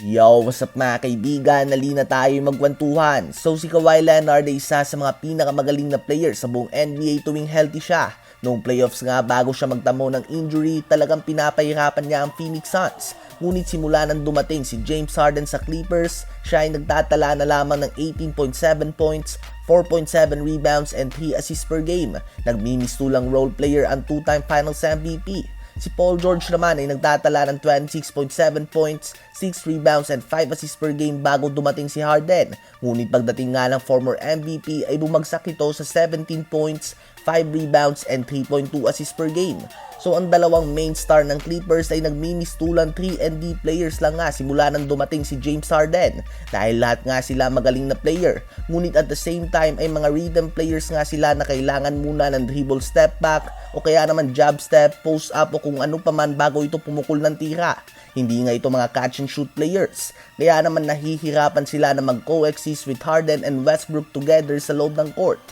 Yo, what's up mga kaibigan? Nali na tayo magkwentuhan. So si Kawhi Leonard ay isa sa mga pinakamagaling na player sa buong NBA tuwing healthy siya. Noong playoffs nga bago siya magtamo ng injury, talagang pinapahirapan niya ang Phoenix Suns. Ngunit simula nang dumating si James Harden sa Clippers, siya ay nagtatala na lamang ng 18.7 points, 4.7 rebounds and 3 assists per game. Nagmimistulang role player ang two-time Finals MVP. Si Paul George naman ay nagtatala ng 26.7 points, 6 rebounds and 5 assists per game bago dumating si Harden. Ngunit pagdating nga ng former MVP ay bumagsak ito sa 17 points, 5 rebounds and 3.2 assists per game. So ang dalawang main star ng Clippers ay nagmimistulan 3 and D players lang nga simula nang dumating si James Harden. Dahil lahat nga sila magaling na player. Ngunit at the same time ay mga rhythm players nga sila na kailangan muna ng dribble step back o kaya naman jab step, post up o kung ano pa man bago ito pumukol ng tira. Hindi nga ito mga catch and shoot players. Kaya naman nahihirapan sila na mag-coexist with Harden and Westbrook together sa loob ng court.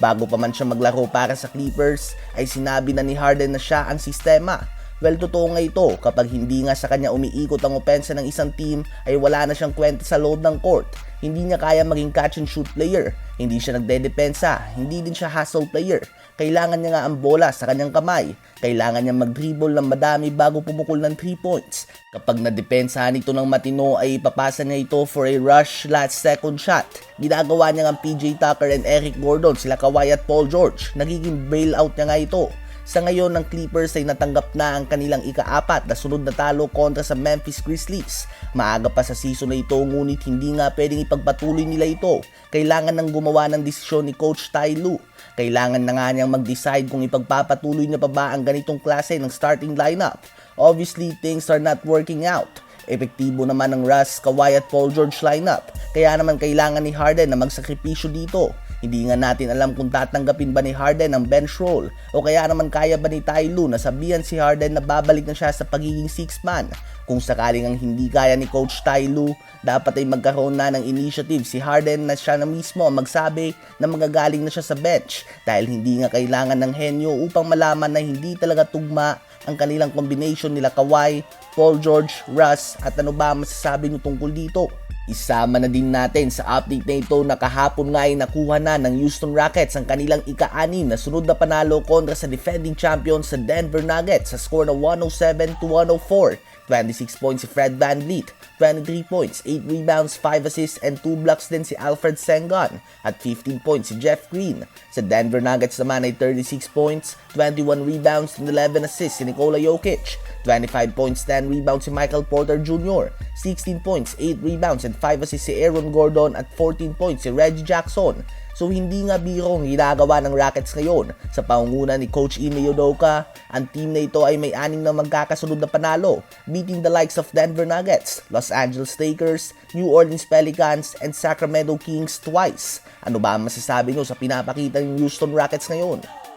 Bago pa man siya maglaro para sa Clippers, ay sinabi na ni Harden na siya ang sistema. Well, totoo nga ito, kapag hindi nga sa kanya umiikot ang opensa ng isang team, ay wala na siyang kwenta sa loob ng court. Hindi niya kaya maging catch and shoot player, hindi siya nagdedepensa, hindi din siya hustle player. Kailangan niya nga ang bola sa kanyang kamay. Kailangan niya mag-dribble ng madami bago pumukol ng 3 points. Kapag nadepensahan ito ng matino ay ipapasa niya ito for a rush last second shot. Ginagawa niya ang PJ Tucker and Eric Gordon, sila Kawhi at Paul George. Nagiging bailout niya nga ito. Sa ngayon ng Clippers ay natanggap na ang kanilang ika-4 na sunod na talo kontra sa Memphis Grizzlies. Maaga pa sa season na ito ngunit hindi nga pwedeng ipagpatuloy nila ito. Kailangan nang gumawa ng desisyon ni Coach Ty Lue. Kailangan na nga niyang mag-decide kung ipagpapatuloy niya pa ba ang ganitong klase ng starting lineup. Obviously, things are not working out. Epektibo naman ng Russ, Kawhi at Paul George lineup. Kaya naman kailangan ni Harden na magsakripisyo dito. Hindi nga natin alam kung tatanggapin ba ni Harden ang bench role o kaya naman kaya ba ni Ty Lue na sabihan si Harden na babalik na siya sa pagiging 6-man. Kung sakaling ang hindi kaya ni Coach Ty Lue, dapat ay magkaroon na ng initiative si Harden na siya na mismo ang magsabi na magagaling na siya sa bench dahil hindi nga kailangan ng henyo upang malaman na hindi talaga tugma ang kanilang combination nila Kawhi, Paul George, Russ at ano ba masasabi nyo tungkol dito. Isama na din natin sa update na ito na kahapon nga ay nakuha na ng Houston Rockets ang kanilang ika-6 na sunod na panalo kontra sa defending champions sa Denver Nuggets sa score na 107-104. 26 points si Fred VanVleet, 23 points, 8 rebounds, 5 assists and 2 blocks din si Alfred Sengun at 15 points si Jeff Green. Sa Denver Nuggets naman ay 36 points, 21 rebounds and 11 assists si Nikola Jokic, 25 points, 10 rebounds si Michael Porter Jr., 16 points, 8 rebounds and 5 assists si Aaron Gordon at 14 points si Reggie Jackson. So hindi nga biro ang ginagawa ng Rockets ngayon. Sa pangunguna ni Coach Ime Udoka, ang team na ito ay may 6 na magkakasunod na panalo, beating the likes of Denver Nuggets, Los Angeles Lakers, New Orleans Pelicans, and Sacramento Kings twice. Ano ba ang masasabi nyo sa pinapakita ng Houston Rockets ngayon?